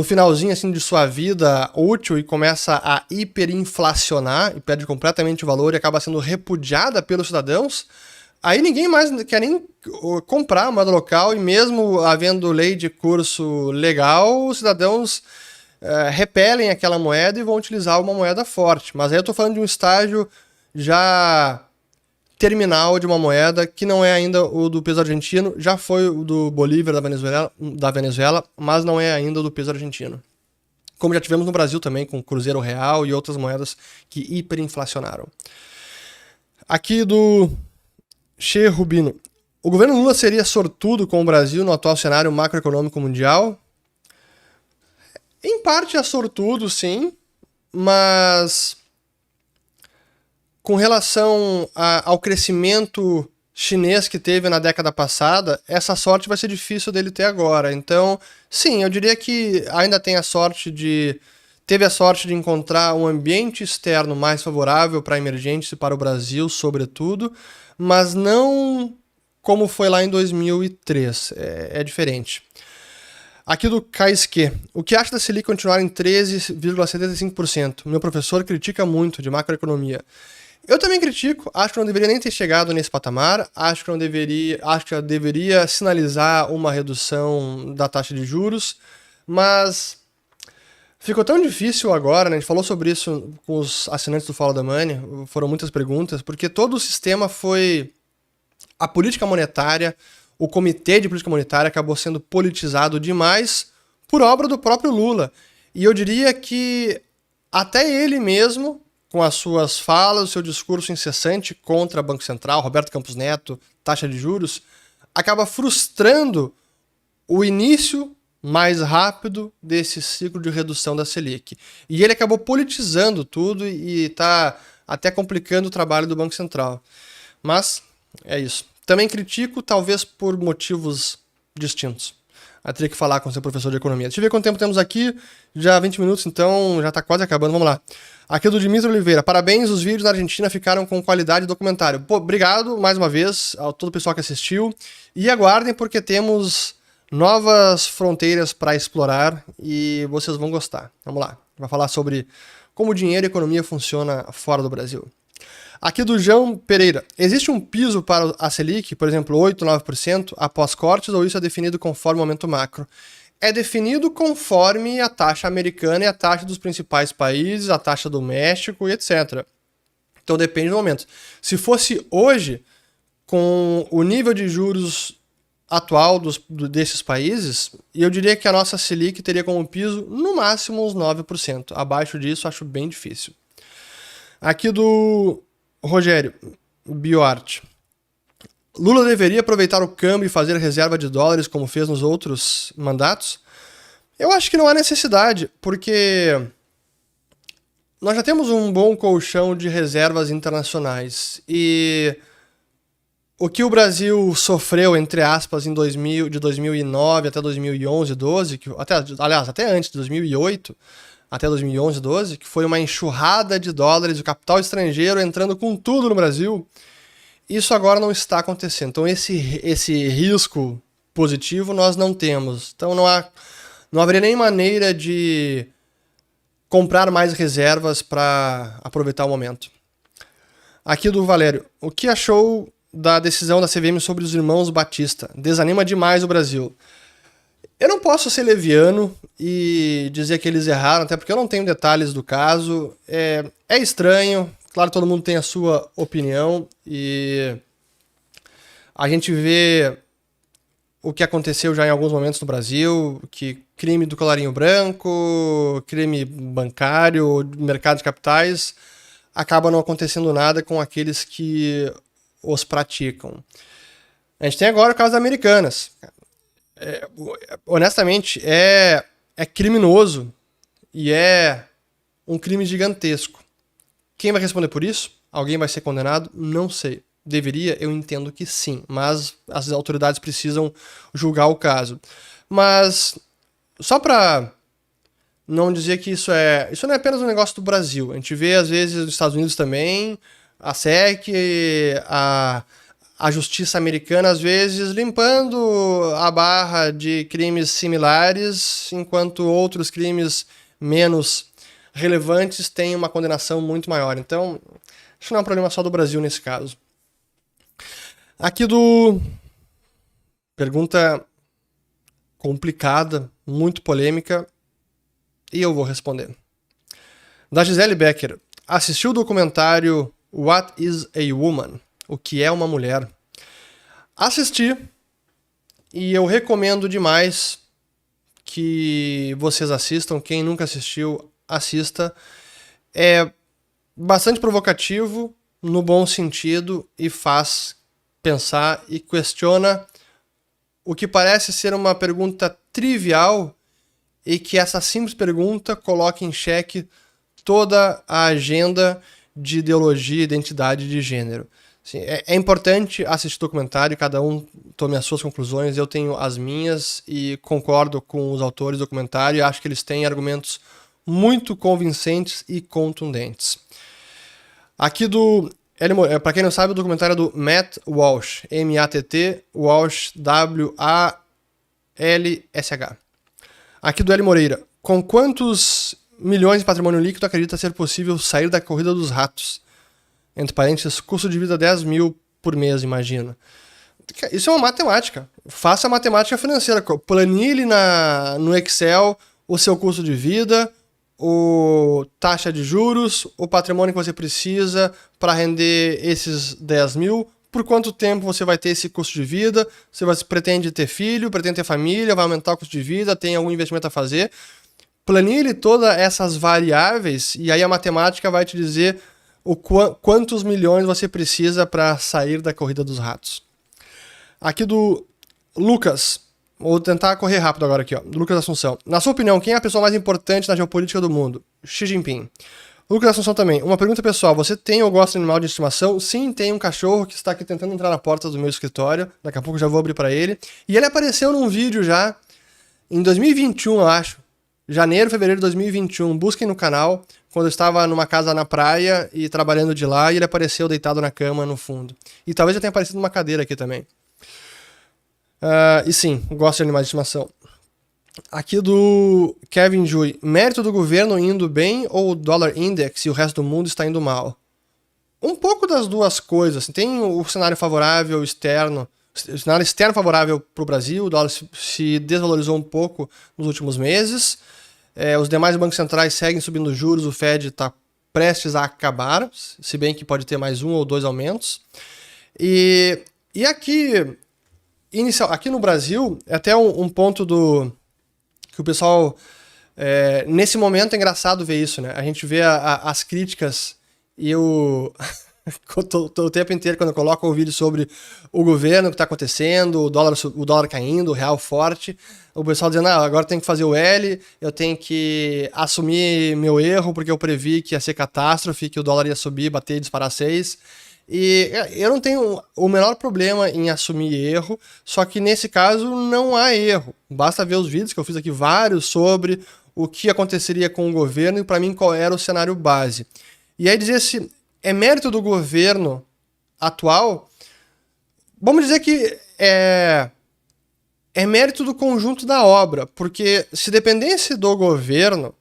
finalzinho assim de sua vida útil e começa a hiperinflacionar e perde completamente o valor e acaba sendo repudiada pelos cidadãos, aí ninguém mais quer nem comprar a moeda local, e mesmo havendo lei de curso legal, os cidadãos repelem aquela moeda e vão utilizar uma moeda forte. Mas aí eu estou falando de um estágio já terminal de uma moeda que não é ainda o do peso argentino, já foi o do Bolívar da Venezuela, mas não é ainda o do peso argentino. Como já tivemos no Brasil também, com o Cruzeiro Real e outras moedas que hiperinflacionaram. Aqui do Che Rubino. O governo Lula seria sortudo com o Brasil no atual cenário macroeconômico mundial? Em parte é sortudo, sim, mas com relação ao crescimento chinês que teve na década passada, essa sorte vai ser difícil dele ter agora. Então, sim, eu diria que ainda teve a sorte de encontrar um ambiente externo mais favorável para emergentes e para o Brasil, sobretudo, mas não como foi lá em 2003. É diferente. Aqui do Kaisuke. O que acha da Selic continuar em 13,75%? Meu professor critica muito de macroeconomia. Eu também critico, acho que não deveria nem ter chegado nesse patamar, acho que deveria sinalizar uma redução da taxa de juros, mas ficou tão difícil agora, né? A gente falou sobre isso com os assinantes do Follow the Money, foram muitas perguntas, porque todo o sistema foi... A política monetária, o comitê de política monetária acabou sendo politizado demais por obra do próprio Lula. E eu diria que até ele mesmo, com as suas falas, o seu discurso incessante contra o Banco Central, Roberto Campos Neto, taxa de juros, acaba frustrando o início mais rápido desse ciclo de redução da Selic. E ele acabou politizando tudo e está até complicando o trabalho do Banco Central. Mas é isso. Também critico, talvez por motivos distintos. Eu teria que falar com o seu professor de economia. Deixa eu ver quanto tempo temos aqui. Já 20 minutos, então já está quase acabando. Vamos lá. Aqui é do Dimitri Oliveira. Parabéns, os vídeos da Argentina ficaram com qualidade de documentário. Pô, obrigado mais uma vez a todo o pessoal que assistiu. E aguardem porque temos novas fronteiras para explorar e vocês vão gostar. Vamos lá. Vai falar sobre como o dinheiro e a economia funciona fora do Brasil. Aqui do João Pereira. Existe um piso para a Selic, por exemplo, 8%, 9% após cortes, ou isso é definido conforme o momento macro? É definido conforme a taxa americana e a taxa dos principais países, a taxa do México e etc. Então depende do momento. Se fosse hoje, com o nível de juros atual desses países, eu diria que a nossa Selic teria como piso no máximo uns 9%. Abaixo disso, acho bem difícil. Aqui do Rogério Bioarte. Lula deveria aproveitar o câmbio e fazer reserva de dólares como fez nos outros mandatos? Eu acho que não há necessidade, porque nós já temos um bom colchão de reservas internacionais e o que o Brasil sofreu, entre aspas, de 2009 até 2011, 12, até antes de 2008, até 2011, 12, que foi uma enxurrada de dólares, o capital estrangeiro entrando com tudo no Brasil, isso agora não está acontecendo. Então esse risco positivo nós não temos. Então não haveria nem maneira de comprar mais reservas para aproveitar o momento. Aqui do Valério. O que achou da decisão da CVM sobre os irmãos Batista? Desanima demais o Brasil. Eu não posso ser leviano e dizer que eles erraram, até porque eu não tenho detalhes do caso. É estranho, claro, todo mundo tem a sua opinião e a gente vê o que aconteceu já em alguns momentos no Brasil, que crime do colarinho branco, crime bancário, mercado de capitais, acaba não acontecendo nada com aqueles que os praticam. A gente tem agora o caso das Americanas. Honestamente, é criminoso e é um crime gigantesco. Quem vai responder por isso? Alguém vai ser condenado? Não sei. Deveria? Eu entendo que sim, mas as autoridades precisam julgar o caso. Mas, só para não dizer que isso não é apenas um negócio do Brasil. A gente vê, às vezes, nos Estados Unidos também, a SEC, a justiça americana, às vezes, limpando a barra de crimes similares, enquanto outros crimes menos relevantes têm uma condenação muito maior. Então, acho que não é um problema só do Brasil nesse caso. Aqui do... Pergunta complicada, muito polêmica, e eu vou responder. Da Gisele Becker. Assistiu o documentário What is a Woman? O que é uma mulher? Assisti e eu recomendo demais que vocês assistam. Quem nunca assistiu, assista. É bastante provocativo, no bom sentido, e faz pensar e questiona o que parece ser uma pergunta trivial e que essa simples pergunta coloca em xeque toda a agenda de ideologia, identidade de gênero. Assim, é importante assistir o documentário, cada um tome as suas conclusões, eu tenho as minhas e concordo com os autores do documentário e acho que eles têm argumentos muito convincentes e contundentes. Aqui para quem não sabe, o documentário é do Matt Walsh, M-A-T-T, Walsh, W-A-L-S-H. Aqui do Eli Moreira. Com quantos milhões de patrimônio líquido acredita ser possível sair da corrida dos ratos? Entre parênteses, custo de vida 10 mil por mês, imagino. Isso é uma matemática. Faça a matemática financeira. Planilhe no Excel o seu custo de vida, o taxa de juros, o patrimônio que você precisa para render esses 10 mil, por quanto tempo você vai ter esse custo de vida, você pretende ter filho, pretende ter família, vai aumentar o custo de vida, tem algum investimento a fazer. Planilhe todas essas variáveis e aí a matemática vai te dizer quantos milhões você precisa para sair da corrida dos ratos. Aqui do Lucas, vou tentar correr rápido agora aqui, ó. Lucas Assunção. Na sua opinião, quem é a pessoa mais importante na geopolítica do mundo? Xi Jinping. Lucas Assunção também. Uma pergunta pessoal. Você tem ou gosta de animal de estimação? Sim, tem um cachorro que está aqui tentando entrar na porta do meu escritório. Daqui a pouco já vou abrir para ele. E ele apareceu num vídeo já em 2021, eu acho. Janeiro, fevereiro de 2021. Busquem no canal. Quando eu estava numa casa na praia e trabalhando de lá, e ele apareceu deitado na cama no fundo. E talvez já tenha aparecido numa cadeira aqui também. E sim, gosto de animais de estimação. Aqui do Kevin Jui. Mérito do governo indo bem ou o dólar index e o resto do mundo está indo mal? Um pouco das duas coisas. Tem o cenário favorável externo, o cenário externo favorável para o Brasil, o dólar se desvalorizou um pouco nos últimos meses. Os demais bancos centrais seguem subindo juros, o Fed está prestes a acabar, se bem que pode ter mais 1 ou 2 aumentos. E aqui no Brasil, é até um ponto que o pessoal... nesse momento é engraçado ver isso, né? A gente vê as críticas e eu... o tempo inteiro, quando eu coloco um vídeo sobre o governo, o que está acontecendo, o dólar caindo, o real forte, o pessoal dizendo, agora tem que fazer o L, eu tenho que assumir meu erro, porque eu previ que ia ser catástrofe, que o dólar ia subir, bater e disparar 6. E eu não tenho o menor problema em assumir erro, só que nesse caso não há erro. Basta ver os vídeos que eu fiz aqui, vários, sobre o que aconteceria com o governo e para mim qual era o cenário base. E aí dizer se é mérito do governo atual, vamos dizer que é mérito do conjunto da obra, porque se dependesse do governo,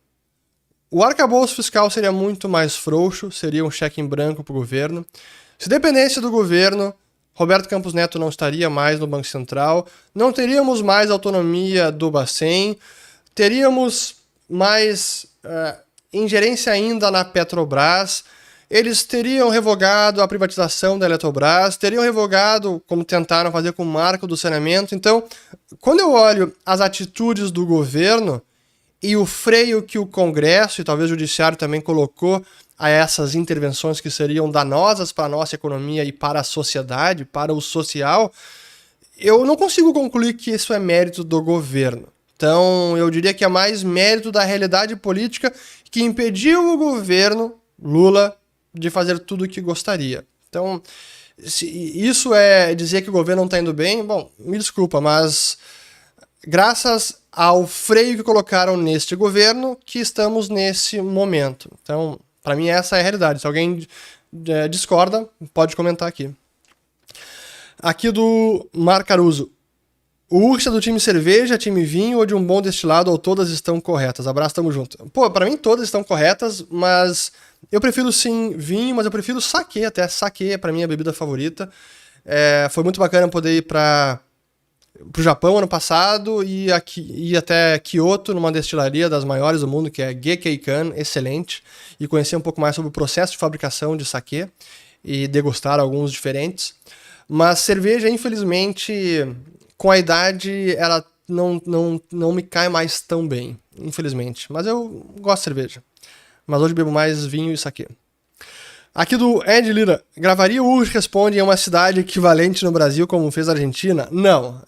o arcabouço fiscal seria muito mais frouxo, seria um cheque em branco para o governo. Se dependesse do governo, Roberto Campos Neto não estaria mais no Banco Central, não teríamos mais autonomia do Bacen, teríamos mais ingerência ainda na Petrobras, eles teriam revogado a privatização da Eletrobras, teriam revogado, como tentaram fazer com o marco do saneamento. Então, quando eu olho as atitudes do governo e o freio que o Congresso e talvez o Judiciário também colocou a essas intervenções que seriam danosas para a nossa economia e para a sociedade, para o social, eu não consigo concluir que isso é mérito do governo. Então, eu diria que é mais mérito da realidade política que impediu o governo Lula de fazer tudo o que gostaria. Então, se isso é dizer que o governo não está indo bem, bom, me desculpa, mas graças ao freio que colocaram neste governo que estamos nesse momento. Então, para mim essa é a realidade. Se alguém discorda, pode comentar aqui. Aqui do Mar Caruso. O Ursa do time cerveja, time vinho ou de um bom destilado ou todas estão corretas? Abraço, tamo junto. Pô, pra mim todas estão corretas, mas eu prefiro sim vinho, mas eu prefiro saquê até. Saquê é pra mim a bebida favorita. Foi muito bacana poder ir pro Japão ano passado e ir até Kyoto, numa destilaria das maiores do mundo, que é Gekkeikan, excelente, e conhecer um pouco mais sobre o processo de fabricação de saquê e degustar alguns diferentes. Mas cerveja, infelizmente, com a idade, ela não me cai mais tão bem, infelizmente. Mas eu gosto de cerveja. Mas hoje bebo mais vinho e saquê. Aqui do Ed Lira. Gravaria o Urge Responde em uma cidade equivalente no Brasil como fez a Argentina? Não.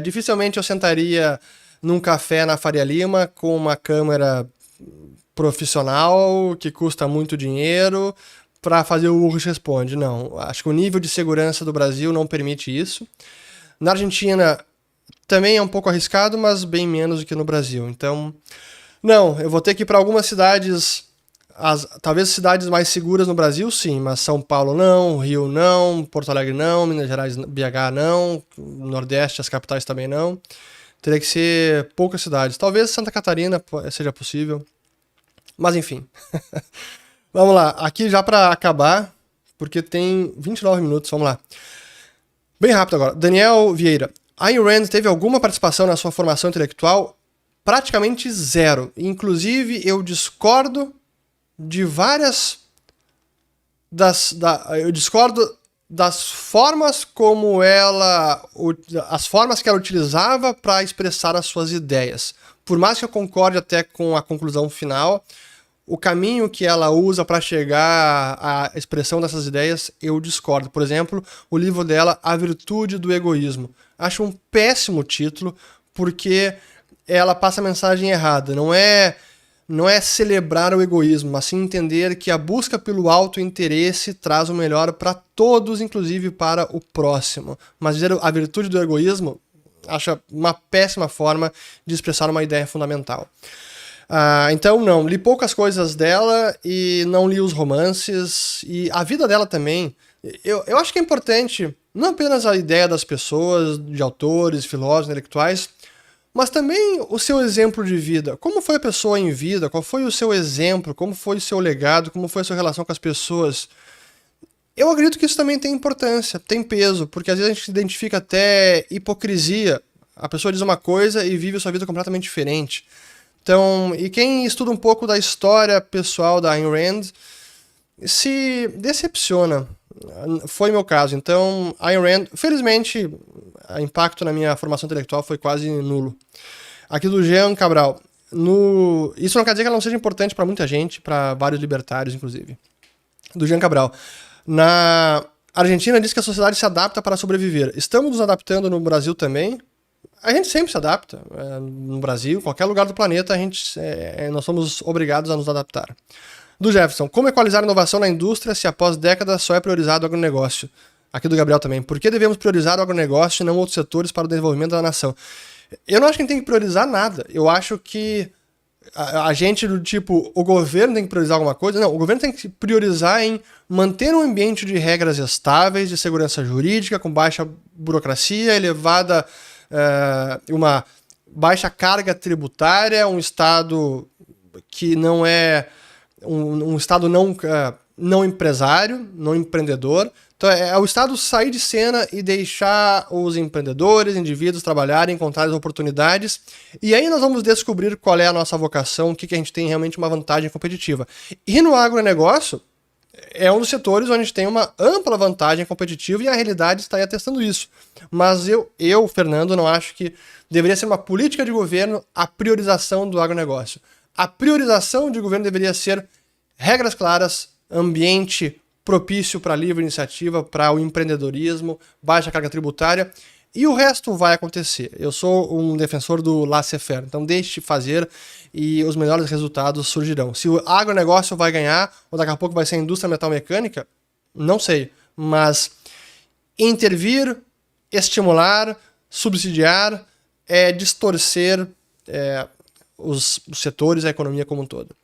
Dificilmente eu sentaria num café na Faria Lima com uma câmera profissional que custa muito dinheiro para fazer o Urros Responde. Não, acho que o nível de segurança do Brasil não permite isso. Na Argentina também é um pouco arriscado, mas bem menos do que no Brasil. Então, não, eu vou ter que ir para algumas cidades, talvez cidades mais seguras no Brasil, sim, mas São Paulo não, Rio não, Porto Alegre não, Minas Gerais, BH não, Nordeste, as capitais também não. Teria que ser poucas cidades. Talvez Santa Catarina seja possível. Mas enfim. Vamos lá. Aqui já para acabar, porque tem 29 minutos. Vamos lá. Bem rápido agora. Daniel Vieira. Ayn Rand teve alguma participação na sua formação intelectual? Praticamente zero. Inclusive, eu discordo de várias... Eu discordo das formas como as formas que ela utilizava para expressar as suas ideias. Por mais que eu concorde até com a conclusão final, o caminho que ela usa para chegar à expressão dessas ideias, eu discordo. Por exemplo, o livro dela, A Virtude do Egoísmo. Acho um péssimo título, porque ela passa a mensagem errada. Não é celebrar o egoísmo, mas sim entender que a busca pelo auto-interesse traz o melhor para todos, inclusive para o próximo. Mas dizer a virtude do egoísmo, acho uma péssima forma de expressar uma ideia fundamental. Então, não, li poucas coisas dela e não li os romances, e a vida dela também. Eu acho que é importante, não apenas a ideia das pessoas, de autores, filósofos, intelectuais, mas também o seu exemplo de vida. Como foi a pessoa em vida? Qual foi o seu exemplo? Como foi o seu legado? Como foi a sua relação com as pessoas? Eu acredito que isso também tem importância, tem peso, porque às vezes a gente identifica até hipocrisia. A pessoa diz uma coisa e vive a sua vida completamente diferente. Então, e quem estuda um pouco da história pessoal da Ayn Rand se decepciona. Foi meu caso. Então, Ayn Rand, felizmente, o impacto na minha formação intelectual foi quase nulo. Aqui do Jean Cabral. Isso não quer dizer que ela não seja importante para muita gente, para vários libertários, inclusive. Do Jean Cabral. Na Argentina diz que a sociedade se adapta para sobreviver. Estamos nos adaptando no Brasil também? A gente sempre se adapta. No Brasil, qualquer lugar do planeta, nós somos obrigados a nos adaptar. Do Jefferson, como equalizar a inovação na indústria se após décadas só é priorizado o agronegócio? Aqui do Gabriel também. Por que devemos priorizar o agronegócio e não outros setores para o desenvolvimento da nação? Eu não acho que a gente tem que priorizar nada. Eu acho que a gente do tipo, o governo tem que priorizar alguma coisa. Não, o governo tem que priorizar em manter um ambiente de regras estáveis, de segurança jurídica, com baixa burocracia, elevada, uma baixa carga tributária, um Estado que não é um Estado não empresário, não empreendedor. Então é o Estado sair de cena e deixar os empreendedores, indivíduos trabalharem, encontrarem oportunidades. E aí nós vamos descobrir qual é a nossa vocação, o que a gente tem realmente uma vantagem competitiva. E no agronegócio é um dos setores onde a gente tem uma ampla vantagem competitiva e a realidade está aí atestando isso. Mas eu, Fernando, não acho que deveria ser uma política de governo a priorização do agronegócio. A priorização de governo deveria ser regras claras, ambiente propício para a livre iniciativa, para o empreendedorismo, baixa carga tributária, e o resto vai acontecer. Eu sou um defensor do laissez-faire, então deixe fazer e os melhores resultados surgirão. Se o agronegócio vai ganhar, ou daqui a pouco vai ser a indústria metalmecânica, não sei, mas intervir, estimular, subsidiar, distorcer os setores, a economia como um todo.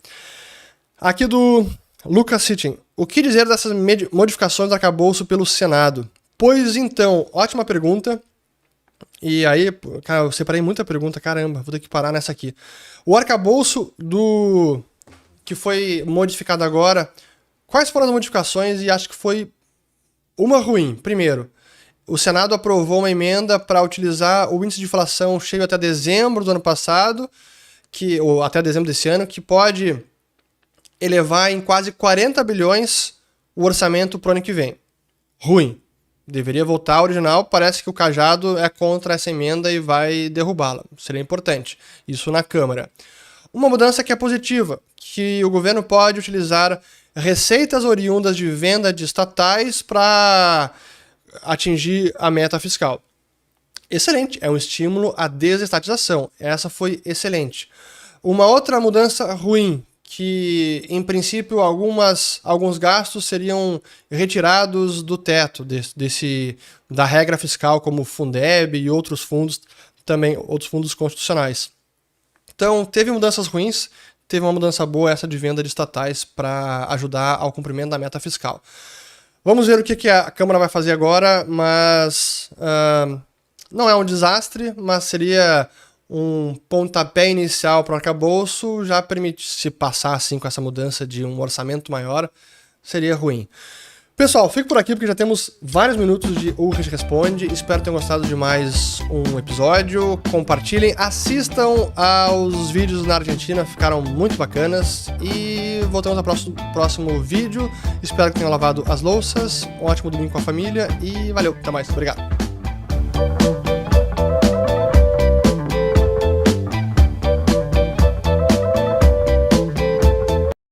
Aqui do Lucas Sittin. O que dizer dessas modificações do arcabouço pelo Senado? Pois então, ótima pergunta. E aí, cara, eu separei muita pergunta, caramba, vou ter que parar nessa aqui. O arcabouço que foi modificado agora, quais foram as modificações? E acho que foi uma ruim. Primeiro, o Senado aprovou uma emenda para utilizar o índice de inflação cheio até dezembro do ano passado, ou até dezembro desse ano, que pode elevar em quase 40 bilhões o orçamento para o ano que vem. Ruim. Deveria voltar ao original. Parece que o Cajado é contra essa emenda e vai derrubá-la. Seria importante. Isso na Câmara. Uma mudança que é positiva, que o governo pode utilizar receitas oriundas de venda de estatais para atingir a meta fiscal. Excelente. É um estímulo à desestatização. Essa foi excelente. Uma outra mudança ruim, que, em princípio, alguns gastos seriam retirados do teto da regra fiscal, como o Fundeb e outros fundos, também outros fundos constitucionais. Então, teve mudanças ruins, teve uma mudança boa essa de venda de estatais para ajudar ao cumprimento da meta fiscal. Vamos ver o que a Câmara vai fazer agora, mas não é um desastre, mas seria um pontapé inicial para o arcabouço, já se passar assim com essa mudança de um orçamento maior, seria ruim. Pessoal, fico por aqui porque já temos vários minutos de Ulrich Responde. Espero que tenham gostado de mais um episódio. Compartilhem, assistam aos vídeos na Argentina, ficaram muito bacanas. E voltamos ao próximo vídeo. Espero que tenham lavado as louças. Um ótimo domingo com a família e valeu, até mais, obrigado.